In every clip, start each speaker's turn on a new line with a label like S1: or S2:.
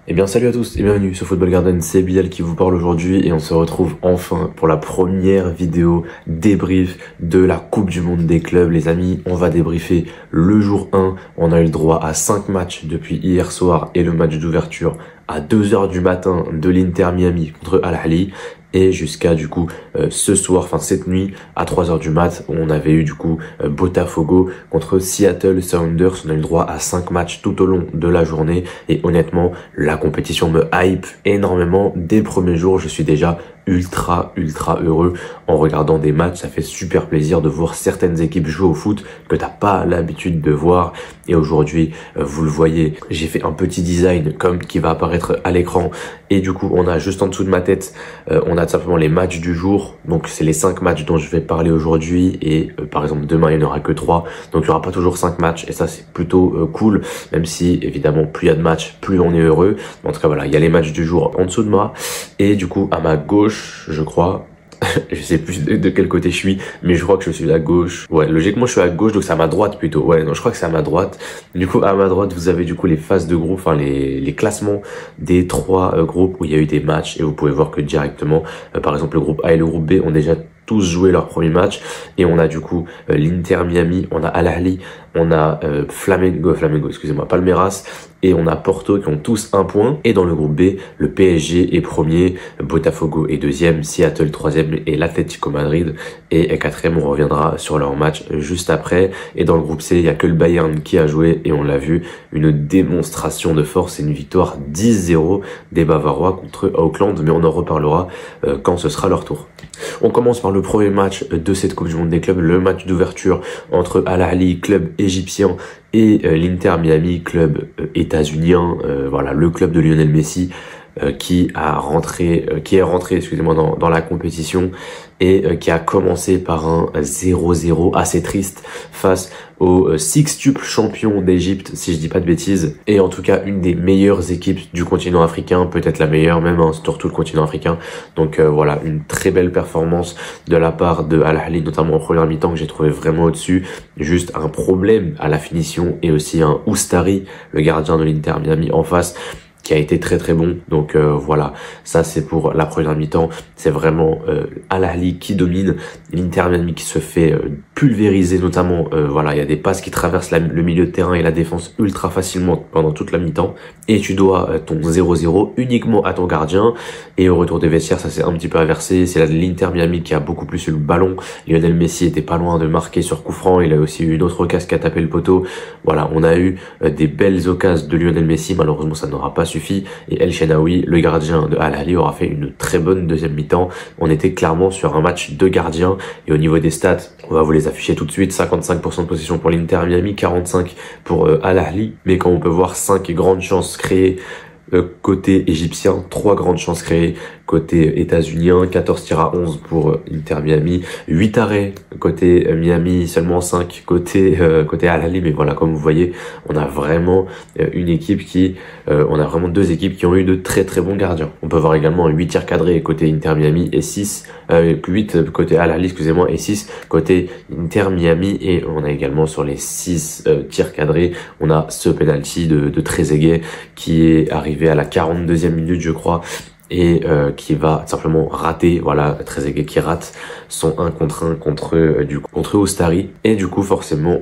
S1: Eh bien salut à tous et bienvenue sur Football Garden, c'est Bilal qui vous parle aujourd'hui et on se retrouve enfin pour la première vidéo débrief de la Coupe du Monde des clubs. Les amis, on va débriefer le jour 1, on a eu le droit à 5 matchs depuis hier soir et le match d'ouverture à 2h du matin de l'Inter Miami contre Al Ahly. Et jusqu'à du coup ce soir, enfin cette nuit à 3h du mat, on avait eu du coup Botafogo contre Seattle Sounders. On a eu le droit à 5 matchs tout au long de la journée et honnêtement la compétition me hype énormément. Dès le premier jour, je suis déjà ultra heureux en regardant des matchs. Ça fait super plaisir de voir certaines équipes jouer au foot que t'as pas l'habitude de voir. Et aujourd'hui, vous le voyez, j'ai fait un petit design comme qui va apparaître à l'écran. Et du coup, on a juste en dessous de ma tête, on a tout simplement les matchs du jour. Donc c'est les 5 matchs dont je vais parler aujourd'hui. Et par exemple demain, il n'y en aura que 3. Donc il n'y aura pas toujours 5 matchs. Et ça, c'est plutôt cool. Même si évidemment, plus il y a de matchs, plus on est heureux. En tout cas, voilà, il y a les matchs du jour en dessous de moi. Et du coup, à ma gauche, je crois, je sais plus de quel côté je suis, mais je crois que je suis à gauche. Ouais, logiquement je suis à gauche, donc c'est à ma droite plutôt. Ouais, non, je crois que c'est à ma droite. Du coup, à ma droite, vous avez du coup les phases de groupe, enfin les classements des 3 groupes où il y a eu des matchs et vous pouvez voir que directement, par exemple le groupe A et le groupe B ont déjà tous joué leur premier match et on a du coup l'Inter Miami, on a Al Ahly, on a Flamengo, excusez-moi, Palmeiras et on a Porto qui ont tous 1 point. Et dans le groupe B, le PSG est premier, Botafogo est deuxième, Seattle troisième et l'Atlético Madrid est quatrième. On reviendra sur leur match juste après. Et dans le groupe C, il y a que le Bayern qui a joué et on l'a vu, une démonstration de force et une victoire 10-0 des Bavarois contre Auckland, mais on en reparlera quand ce sera leur tour. On commence par le premier match de cette Coupe du Monde des clubs, le match d'ouverture entre Al Ahly, club égyptien, et l'Inter Miami, club états-unien, voilà, le club de Lionel Messi, qui est rentré, excusez-moi, dans la compétition et qui a commencé par un 0-0 assez triste face au sextuple champion d'Égypte, si je dis pas de bêtises, et en tout cas une des meilleures équipes du continent africain, peut-être la meilleure même, hein, sur tout le continent africain. Donc voilà, une très belle performance de la part de Al Ahly, notamment en première mi-temps, que j'ai trouvé vraiment au-dessus. Juste un problème à la finition et aussi un Oustari, le gardien de l'Inter Miami en face, qui a été très bon. Donc voilà, ça c'est pour la première mi-temps. C'est vraiment Al Ahly qui domine, l'Inter Miami qui se fait pulvériser, notamment voilà, il y a des passes qui traversent le milieu de terrain et la défense ultra facilement pendant toute la mi-temps, et tu dois ton 0-0 uniquement à ton gardien. Et au retour des vestiaires, ça s'est un petit peu inversé, c'est l'Inter Miami qui a beaucoup plus eu le ballon. Lionel Messi était pas loin de marquer sur coup franc, il a aussi eu une autre occasion qui a tapé le poteau. Voilà, on a eu des belles occasions de Lionel Messi, malheureusement ça n'aura pas suffi, et El Shenaoui, le gardien de Al Ahly, aura fait une très bonne deuxième mi-temps. On était clairement sur un match de gardiens, et au niveau des stats, on va vous les afficher tout de suite. 55% de possession pour l'Inter Miami, 45% pour Al Ahly, mais quand on peut voir 5 grandes chances créées côté égyptien, 3 grandes chances créées côté états-unien, 14 tirs à 11 pour Inter Miami, 8 arrêts côté Miami, seulement 5 côté Al Ahly. Mais voilà, comme vous voyez, on a vraiment une équipe qui, on a vraiment 2 équipes qui ont eu de très bons gardiens. On peut voir également 8 tirs cadrés côté Inter Miami et 8 côté Al Ahly, excusez-moi, et 6 côté Inter Miami. Et on a également sur les 6 tirs cadrés, on a ce penalty de Trezeguet qui est arrivé à la 42e minute, je crois, et qui va simplement rater, voilà, Trezeguet qui rate son 1 contre 1 contre Oustari. Et du coup forcément,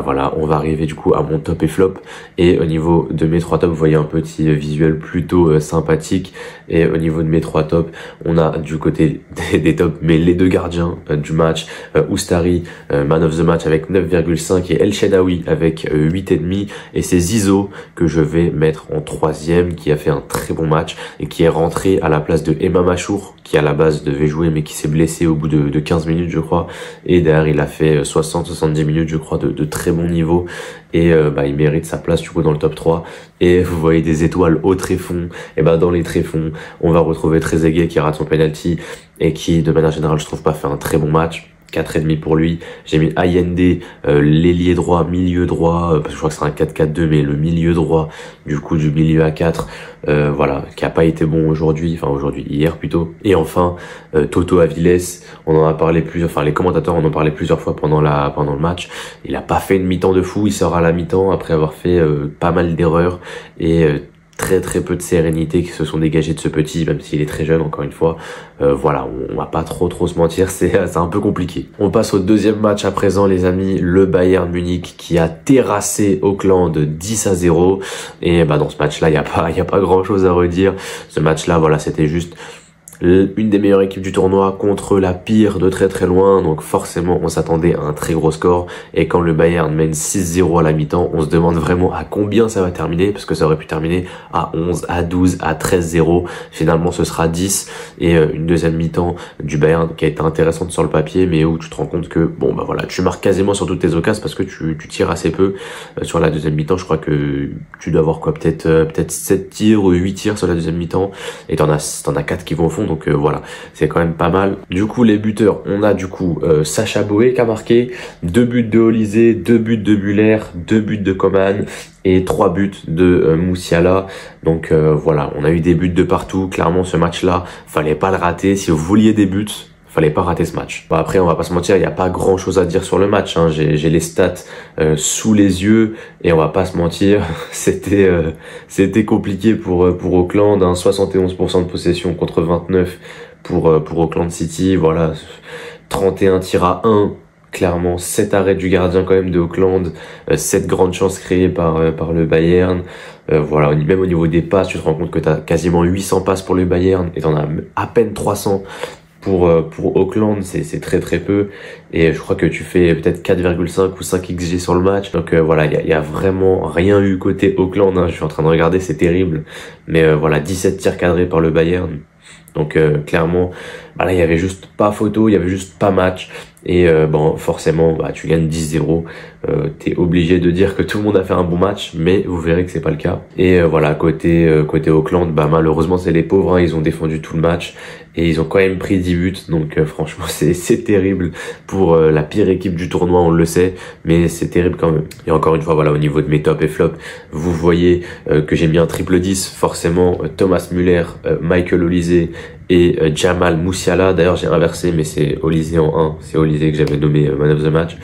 S1: voilà, on va arriver du coup à mon top et flop. Et au niveau de mes 3 tops, vous voyez un petit visuel plutôt sympathique. Et au niveau de mes 3 tops, on a du côté des tops, mais les 2 gardiens du match, Oustari, man of the match avec 9,5, et El Shenaoui avec 8,5. Et c'est Zizo que je vais mettre en 3e, qui a fait un très bon match et qui est rentré à la place de Emma Machour, qui à la base devait jouer mais qui s'est blessé au bout de 15 minutes, je crois. Et derrière, il a fait 60-70 minutes, je crois, de très bon niveau. Et il mérite sa place du coup dans le top 3. Et vous voyez des étoiles au tréfonds. Et dans les tréfonds, on va retrouver Trezeguet qui rate son penalty et qui, de manière générale, je trouve pas fait un très bon match. 4,5 pour lui. J'ai mis Allende, l'ailier droit, milieu droit, parce que je crois que c'est un 4-4-2, mais le milieu droit, du coup du milieu à 4, voilà, qui a pas été bon aujourd'hui, hier plutôt. Et enfin, Toto Aviles, on en a parlé plusieurs, les commentateurs en ont parlé plusieurs fois pendant le match. Il a pas fait une mi-temps de fou, il sort à la mi-temps après avoir fait pas mal d'erreurs et très peu de sérénité qui se sont dégagées de ce petit, même s'il est très jeune encore une fois. Voilà, on va pas trop se mentir, c'est un peu compliqué. On passe au deuxième match à présent les amis, le Bayern Munich qui a terrassé Auckland 10-0 et bah dans ce match-là, il y a pas grand-chose à redire. Ce match-là, voilà, c'était juste une des meilleures équipes du tournoi contre la pire de très loin, donc forcément on s'attendait à un très gros score, et quand le Bayern mène 6-0 à la mi-temps, on se demande vraiment à combien ça va terminer, parce que ça aurait pu terminer à 11, à 12, à 13-0, finalement ce sera 10, et une deuxième mi-temps du Bayern qui a été intéressante sur le papier, mais où tu te rends compte que bon bah voilà, tu marques quasiment sur toutes tes occasions parce que tu tires assez peu. Sur la deuxième mi-temps, je crois que tu dois avoir quoi, peut-être 7 tirs ou 8 tirs sur la deuxième mi-temps, et t'en as 4 qui vont au fond. Donc voilà, c'est quand même pas mal. Du coup, les buteurs, on a du coup Sacha Boey qui a marqué, 2 buts de Olysée, 2 buts de Müller, 2 buts de Coman et 3 buts de Musiala. Donc voilà, on a eu des buts de partout. Clairement, ce match-là, fallait pas le rater. Si vous vouliez des buts, fallait pas rater ce match. Bon, après, on va pas se mentir, il y a pas grand chose à dire sur le match, hein. J'ai les stats sous les yeux et on va pas se mentir, c'était compliqué pour Auckland, hein. 71% de possession contre 29 pour Auckland City. Voilà, 31 tirs à 1. Clairement, 7 arrêts du gardien quand même de Auckland, 7 grandes chances créées par le Bayern. Voilà, même au niveau des passes, tu te rends compte que tu as quasiment 800 passes pour le Bayern et t'en as à peine 300 pour Auckland. C'est très peu, et je crois que tu fais peut-être 4,5 ou 5 XG sur le match. Donc voilà, il y a vraiment rien eu côté Auckland, hein. Je suis en train de regarder, c'est terrible, mais voilà, 17 tirs cadrés par le Bayern. Donc clairement, bah là il y avait juste pas photo, il y avait juste pas match, et bon forcément bah tu gagnes 10-0, t'es obligé de dire que tout le monde a fait un bon match, mais vous verrez que c'est pas le cas. Et voilà, côté Auckland, bah malheureusement c'est les pauvres, hein, ils ont défendu tout le match et ils ont quand même pris 10 buts, donc franchement c'est terrible pour la pire équipe du tournoi, on le sait, mais c'est terrible quand même. Et encore une fois, voilà, au niveau de mes top et flop, vous voyez que j'ai mis un triple 10, forcément Thomas Müller, Michael Olysée et Jamal Musiala. D'ailleurs j'ai inversé, mais c'est Olysée en 1, c'est Olysée que j'avais nommé man of the match.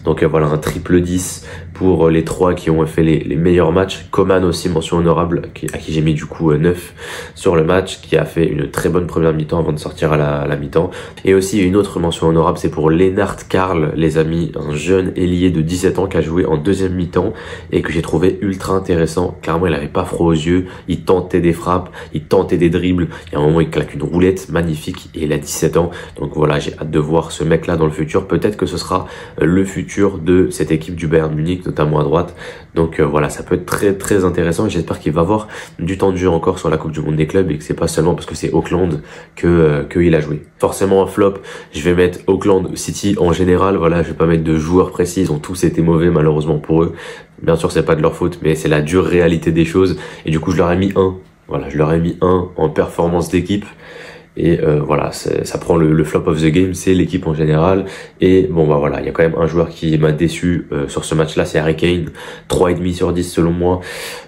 S1: Donc voilà, un triple 10 pour les 3 qui ont fait les meilleurs matchs. Coman aussi, mention honorable, à qui j'ai mis du coup 9 sur le match, qui a fait une très bonne première mi-temps avant de sortir à la mi-temps. Et aussi une autre mention honorable, c'est pour Lennart Karl, les amis, un jeune ailier de 17 ans qui a joué en deuxième mi-temps et que j'ai trouvé ultra intéressant. Clairement, il avait pas froid aux yeux, il tentait des frappes, il tentait des dribbles. Il y a un moment, il claque une roulette magnifique et il a 17 ans. Donc voilà, j'ai hâte de voir ce mec-là dans le futur. Peut-être que ce sera le futur de cette équipe du Bayern Munich, notamment à droite. Donc voilà, ça peut être très intéressant, et j'espère qu'il va avoir du temps de jeu encore sur la Coupe du Monde des clubs, et que c'est pas seulement parce que c'est Auckland que il a joué. Forcément, en flop, je vais mettre Auckland City en général. Voilà, je vais pas mettre de joueurs précis, ils ont tous été mauvais malheureusement pour eux. Bien sûr, c'est pas de leur faute, mais c'est la dure réalité des choses, et du coup je leur ai mis 1. Voilà, je leur ai mis 1 en performance d'équipe. Et voilà, ça prend le flop of the game, c'est l'équipe en général. Et bon bah voilà, il y a quand même un joueur qui m'a déçu sur ce match-là, c'est Harry Kane, 3,5 sur 10 selon moi.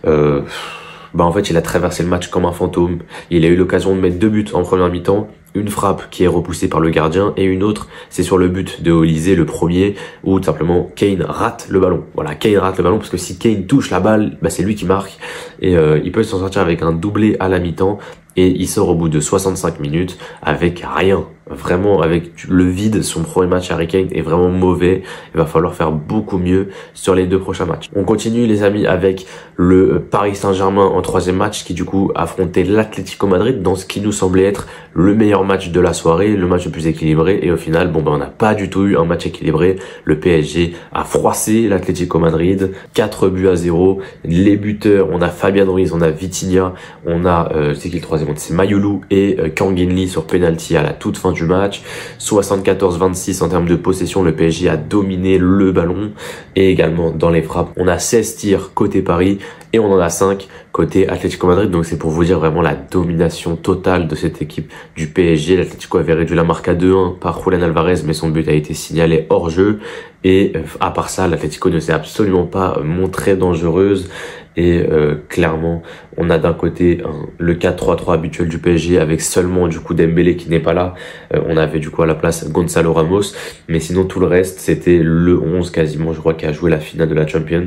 S1: Bah en fait, il a traversé le match comme un fantôme. Il a eu l'occasion de mettre 2 buts en première mi-temps. Une frappe qui est repoussée par le gardien, et une autre, c'est sur le but de Olysée, le premier, où tout simplement Kane rate le ballon. Voilà, Kane rate le ballon, parce que si Kane touche la balle, bah c'est lui qui marque, et il peut s'en sortir avec un doublé à la mi-temps, et il sort au bout de 65 minutes avec rien. Vraiment avec le vide. Son premier match, Harry Kane, est vraiment mauvais. Il va falloir faire beaucoup mieux sur les 2 prochains matchs. On continue les amis avec le Paris Saint-Germain en 3e match, qui du coup affrontait l'Atlético Madrid dans ce qui nous semblait être le meilleur match de la soirée, le match le plus équilibré, et au final bon ben on n'a pas du tout eu un match équilibré. Le PSG a froissé l'Atlético Madrid, 4-0. Les buteurs, on a Fabian Ruiz, on a Vitinha, on a c'est qui le troisième? C'est Mayulu et Kang In Lee sur penalty à la toute fin du match. 74-26 en termes de possession, le PSG a dominé le ballon, et également dans les frappes, on a 16 tirs côté Paris et on en a 5 côté Atlético Madrid. Donc c'est pour vous dire vraiment la domination totale de cette équipe du PSG. L'Atlético avait réduit la marque à 2-1 par Julián Alvarez, mais son but a été signalé hors jeu, et à part ça, l'Atlético ne s'est absolument pas montrée dangereuse. Et clairement, on a d'un côté le 4-3-3 habituel du PSG, avec seulement du coup Dembélé qui n'est pas là. On avait du coup à la place Gonzalo Ramos, mais sinon tout le reste c'était le 11 quasiment, je crois, qui a joué la finale de la Champions.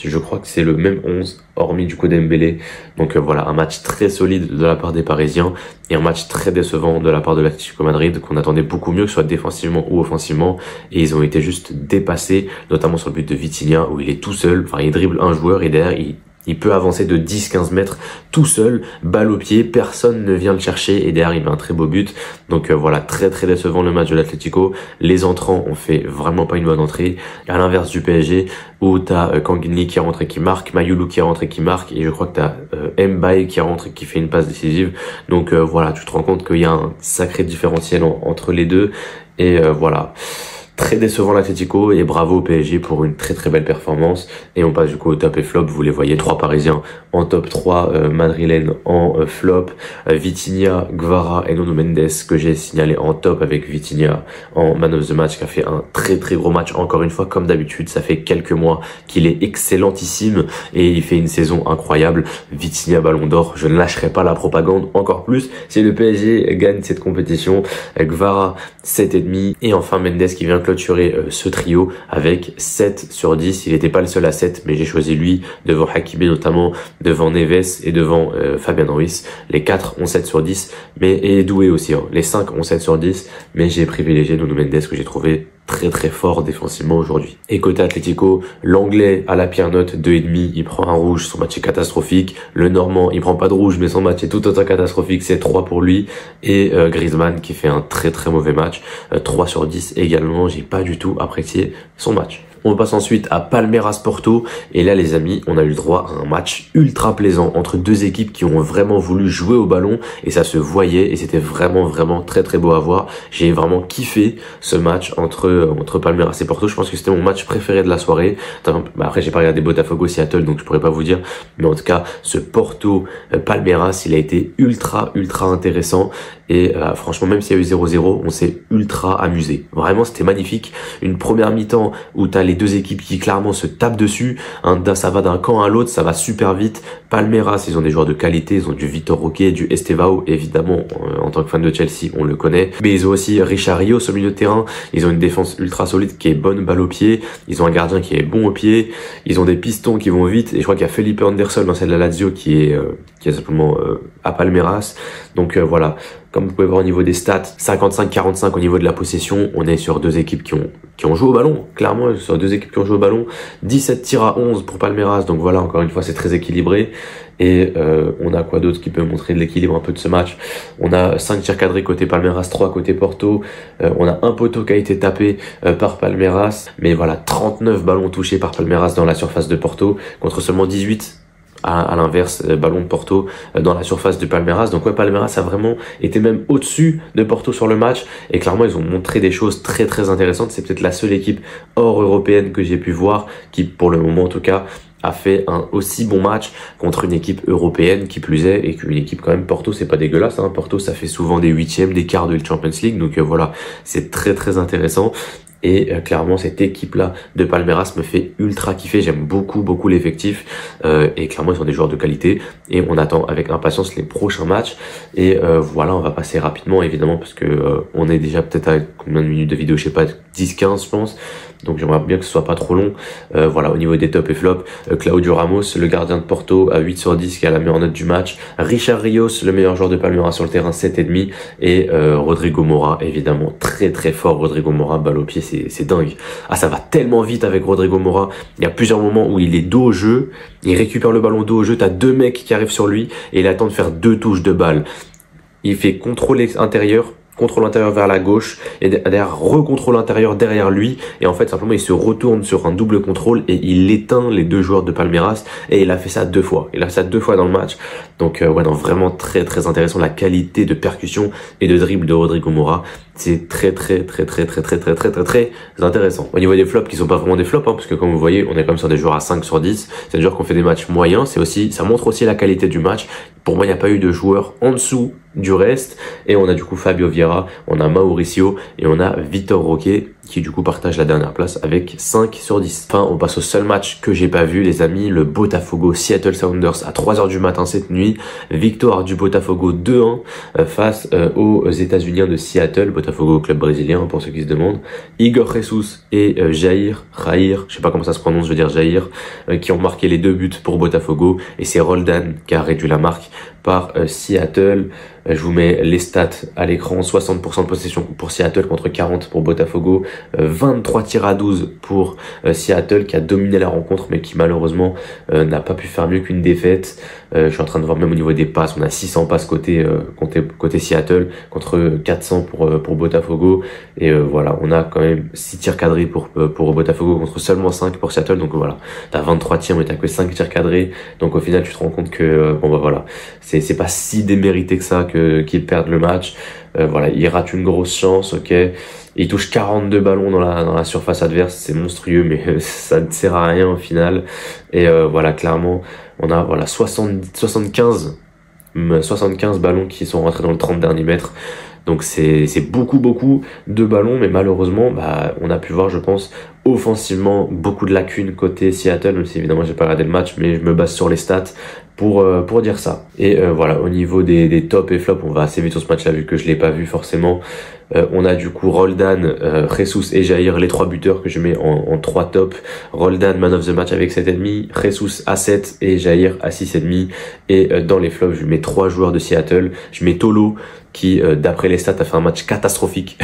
S1: Je crois que c'est le même 11 hormis du coup Dembélé. Donc voilà, un match très solide de la part des Parisiens et un match très décevant de la part de l'Atlético Madrid qu'on attendait beaucoup mieux, que ce soit défensivement ou offensivement, et ils ont été juste dépassés, notamment sur le but de Vitinha où il est tout seul, enfin il dribble un joueur et derrière il peut avancer de 10-15 mètres tout seul, balle au pied, personne ne vient le chercher et derrière il met un très beau but. Donc voilà, très très décevant le match de l'Atlético. Les entrants ont fait vraiment pas une bonne entrée. À l'inverse du PSG où t'as Kanguinli qui rentre et qui marque, Mayulu qui rentre et qui marque, et je crois que t'as Mbaye qui rentre et qui fait une passe décisive. Donc voilà, tu te rends compte qu'il y a un sacré différentiel entre les deux et voilà. Très décevant l'Atlético et bravo au PSG pour une très très belle performance. Et on passe du coup au top et flop. Vous les voyez, 3 Parisiens en top 3, madrilène en flop, Vitinha, Guevara et Nuno Mendes que j'ai signalé en top, avec Vitinha en man of the match qui a fait un très très gros match. Encore une fois, comme d'habitude, ça fait quelques mois qu'il est excellentissime et il fait une saison incroyable. Vitinha ballon d'or, je ne lâcherai pas la propagande encore plus si le PSG gagne cette compétition. Guevara 7,5 et enfin Mendes qui vient clôturer ce trio avec 7 sur 10. Il n'était pas le seul à 7, mais j'ai choisi lui devant Hakimi notamment, devant Neves et devant Fabian Ruiz. Les 4 ont 7 sur 10, mais et Doué aussi, hein. Les 5 ont 7 sur 10, mais j'ai privilégié Nuno Mendes que j'ai trouvé très très fort défensivement aujourd'hui. Et côté Atlético, l'anglais à la pire note 2,5, il prend un rouge, son match est catastrophique. Le normand, il prend pas de rouge mais son match est tout autant catastrophique, c'est 3 pour lui. Et Griezmann qui fait un très très mauvais match, 3 sur 10 également, j'ai pas du tout apprécié son match. On passe ensuite à Palmeiras Porto et là les amis, on a eu le droit à un match ultra plaisant entre deux équipes qui ont vraiment voulu jouer au ballon et ça se voyait et c'était vraiment très très beau à voir. J'ai vraiment kiffé ce match entre Palmeiras et Porto. Je pense que c'était mon match préféré de la soirée. Après j'ai pas regardé Botafogo Seattle donc je pourrais pas vous dire, mais en tout cas ce Porto Palmeiras il a été ultra intéressant. Et franchement, même s'il y a eu 0-0, on s'est ultra amusé. Vraiment, c'était magnifique. Une première mi-temps où t'as les deux équipes qui clairement se tapent dessus. Ça va d'un camp à l'autre, ça va super vite. Palmeiras, ils ont des joueurs de qualité. Ils ont du Vitor Roque, du Estevao, évidemment. En tant que fan de Chelsea, on le connaît. Mais ils ont aussi Richard Rios au milieu de terrain. Ils ont une défense ultra solide qui est bonne balle au pied. Ils ont un gardien qui est bon au pied. Ils ont des pistons qui vont vite. Et je crois qu'il y a Felipe Anderson dans celle de la Lazio qui est simplement à Palmeiras. Donc voilà. Comme vous pouvez voir au niveau des stats, 55-45 au niveau de la possession, on est sur deux équipes qui ont joué au ballon, clairement sur deux équipes qui ont joué au ballon, 17 tirs à 11 pour Palmeiras, donc voilà, encore une fois c'est très équilibré. Et on a quoi d'autre qui peut montrer de l'équilibre un peu de ce match? On a 5 tirs cadrés côté Palmeiras, 3 côté Porto, on a un poteau qui a été tapé par Palmeiras, mais voilà, 39 ballons touchés par Palmeiras dans la surface de Porto, contre seulement 18 à l'inverse, ballon de Porto dans la surface de Palmeiras. Donc ouais, Palmeiras a vraiment été même au-dessus de Porto sur le match et clairement ils ont montré des choses très intéressantes. C'est peut-être la seule équipe hors européenne que j'ai pu voir qui, pour le moment en tout cas, a fait un aussi bon match contre une équipe européenne qui plus est, et qu'une équipe quand même, Porto c'est pas dégueulasse, hein. Porto ça fait souvent des huitièmes, des quarts de Champions League, donc voilà, c'est très intéressant. Et clairement cette équipe là de Palmeiras me fait ultra kiffer, j'aime beaucoup l'effectif et clairement ils sont des joueurs de qualité et on attend avec impatience les prochains matchs. Et voilà, on va passer rapidement évidemment parce que on est déjà peut-être à combien de minutes de vidéo, je sais pas, 10-15 je pense, donc j'aimerais bien que ce soit pas trop long. Voilà, au niveau des top et flop, Claudio Ramos, le gardien de Porto à 8 sur 10 qui a la meilleure note du match, Richard Rios, le meilleur joueur de Palmeiras sur le terrain, 7,5, et Rodrigo Moura évidemment très fort. Rodrigo Moura, balle au pied, c'est dingue. Ah, ça va tellement vite avec Rodrigo Moura. Il y a plusieurs moments où il est dos au jeu, il récupère le ballon dos au jeu, t'as deux mecs qui arrivent sur lui et il attend de faire 2 touches de balle. Il fait contrôle intérieur, contrôle intérieur vers la gauche et derrière recontrôle intérieur derrière lui, et en fait simplement il se retourne sur un double contrôle et il éteint les deux joueurs de Palmeiras, et il a fait ça 2 fois. Il a fait ça 2 fois dans le match. Donc ouais, non, vraiment très intéressant, la qualité de percussion et de dribble de Rodrigo Moura. C'est très intéressant. Au niveau des flops qui sont pas vraiment des flops, hein, parce que comme vous voyez, on est quand même sur des joueurs à 5 sur 10. C'est des joueurs qui ont fait des matchs moyens. Ça montre aussi la qualité du match. Pour moi, il n'y a pas eu de joueurs en dessous du reste. Et on a du coup Fabio Vieira, on a Mauricio et on a Vitor Roque. qui du coup partage la dernière place avec 5 sur 10. Enfin, on passe au seul match que j'ai pas vu, les amis, le Botafogo Seattle Sounders à 3h du matin cette nuit. Victoire du Botafogo 2-1 face aux États-Unis de Seattle, Botafogo club brésilien pour ceux qui se demandent. Igor Jesus et Jair, je sais pas comment ça se prononce, je veux dire Jair, qui ont marqué les 2 buts pour Botafogo, et c'est Roldan qui a réduit la marque par Seattle. Je vous mets les stats à l'écran, 60% de possession pour Seattle contre 40 pour Botafogo, 23 tirs à 12 pour Seattle qui a dominé la rencontre mais qui malheureusement n'a pas pu faire mieux qu'une défaite. Je suis en train de voir même au niveau des passes, on a 600 passes côté Seattle contre 400 pour Botafogo, et voilà, on a quand même 6 tirs cadrés pour Botafogo contre seulement 5 pour Seattle, donc voilà, t'as 23 tirs mais t'as que 5 tirs cadrés, donc au final tu te rends compte que bon bah voilà, c'est pas si démérité que ça qu'ils perdent le match. Voilà, ils ratent une grosse chance, ok. Ils touchent 42 ballons dans la surface adverse, c'est monstrueux, mais ça ne sert à rien au final. Et voilà, clairement, on a voilà 75 ballons qui sont rentrés dans le 30 derniers mètres. Donc c'est beaucoup de ballons, mais malheureusement, bah, on a pu voir, je pense, offensivement, beaucoup de lacunes côté Seattle, même si évidemment j'ai pas regardé le match, mais je me base sur les stats pour dire ça. Et voilà, au niveau des tops et flops, on va assez vite sur ce match-là vu que je l'ai pas vu forcément. On a du coup Roldan, Jesus et Jair, les 3 buteurs que je mets en 3 tops. Roldan, man of the match avec 7,5, Jesus à 7 et Jair à 6,5. Et dans les flops, je mets 3 joueurs de Seattle. Je mets Tolo, qui d'après les stats a fait un match catastrophique.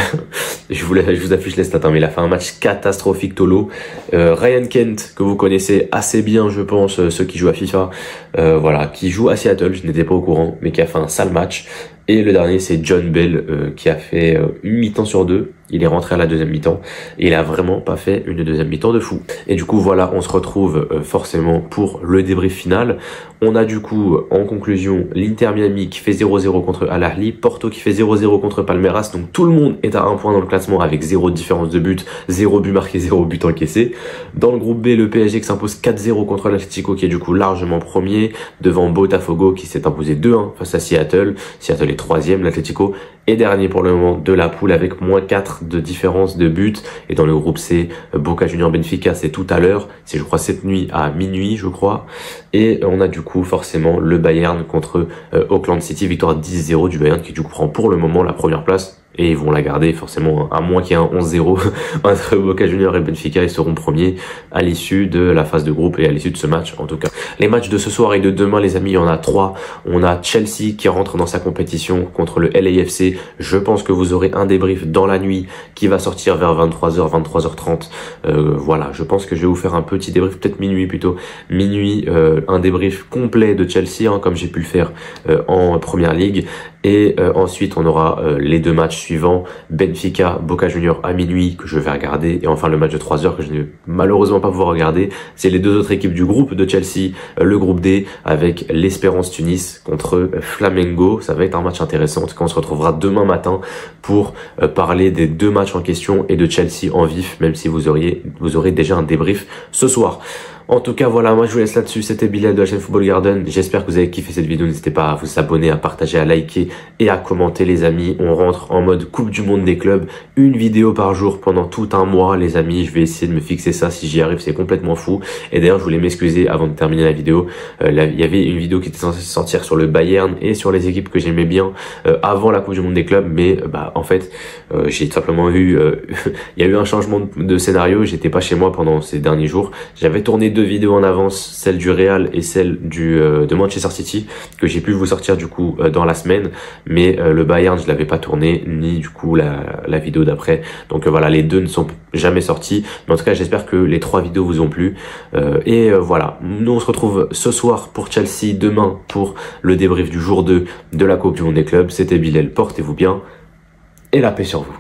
S1: je vous affiche les stats, hein, mais il a fait un match catastrophique, Tolo. Ryan Kent, que vous connaissez assez bien, je pense, ceux qui jouent à FIFA, voilà, qui joue à Seattle, je n'étais pas au courant, mais qui a fait un sale match. Et le dernier, c'est John Bell, qui a fait une mi-temps sur 2. Il est rentré à la deuxième mi-temps et il a vraiment pas fait une deuxième mi-temps de fou. Et du coup, voilà, on se retrouve forcément pour le débrief final. On a du coup, en conclusion, l'Inter Miami qui fait 0-0 contre Al Ahly, Porto qui fait 0-0 contre Palmeiras. Donc tout le monde est à 1 point dans le classement avec 0 différence de but, 0 but marqué, 0 but encaissé. Dans le groupe B, le PSG qui s'impose 4-0 contre l'Atlético, qui est du coup largement premier, devant Botafogo qui s'est imposé 2-1 face à Seattle. Seattle est 3e, l'Atlético est dernier pour le moment de la poule avec moins 4 de différence de but. Et dans le groupe C, Boca Juniors Benfica, c'est tout à l'heure, c'est je crois cette nuit à minuit je crois. Et on a du coup forcément le Bayern contre Auckland City, victoire 10-0 du Bayern qui du coup prend pour le moment la première place. Et ils vont la garder forcément, à moins qu'il y ait un 11-0 entre Boca Juniors et Benfica, ils seront premiers à l'issue de la phase de groupe et à l'issue de ce match en tout cas. Les matchs de ce soir et de demain les amis, il y en a 3. On a Chelsea qui rentre dans sa compétition contre le LAFC. Je pense que vous aurez un débrief dans la nuit qui va sortir vers 23h, 23h30. Voilà, je pense que je vais vous faire un petit débrief, peut-être minuit plutôt. Minuit, un débrief complet de Chelsea, hein, comme j'ai pu le faire en Première Ligue. Et ensuite on aura les 2 matchs suivants, Benfica, Boca Juniors à minuit que je vais regarder, et enfin le match de 3h que je ne vais malheureusement pas pouvoir regarder. C'est les 2 autres équipes du groupe de Chelsea, le groupe D avec l'Espérance Tunis contre Flamengo. Ça va être un match intéressant. En tout cas on se retrouvera demain matin pour parler des 2 matchs en question et de Chelsea en vif, même si vous aurez déjà un débrief ce soir. En tout cas, voilà, moi je vous laisse là-dessus. C'était Bilal de la chaîne Football Garden. J'espère que vous avez kiffé cette vidéo. N'hésitez pas à vous abonner, à partager, à liker et à commenter, les amis. On rentre en mode Coupe du Monde des clubs. Une vidéo par jour pendant tout un mois, les amis. Je vais essayer de me fixer ça. Si j'y arrive, c'est complètement fou. Et d'ailleurs, je voulais m'excuser avant de terminer la vidéo. Il y avait une vidéo qui était censée sortir sur le Bayern et sur les équipes que j'aimais bien avant la Coupe du Monde des clubs. Mais en fait, j'ai tout simplement eu... il y a eu un changement de scénario. J'étais pas chez moi pendant ces derniers jours. J'avais tourné 2 vidéos en avance, celle du Real et celle de Manchester City, que j'ai pu vous sortir du coup dans la semaine, mais le Bayern je l'avais pas tourné, ni du coup la vidéo d'après, donc voilà, les 2 ne sont jamais sortis, mais en tout cas j'espère que les 3 vidéos vous ont plu, et voilà, nous on se retrouve ce soir pour Chelsea, demain pour le débrief du jour 2 de la Coupe du Monde des clubs. C'était Bilal, portez-vous bien et la paix sur vous.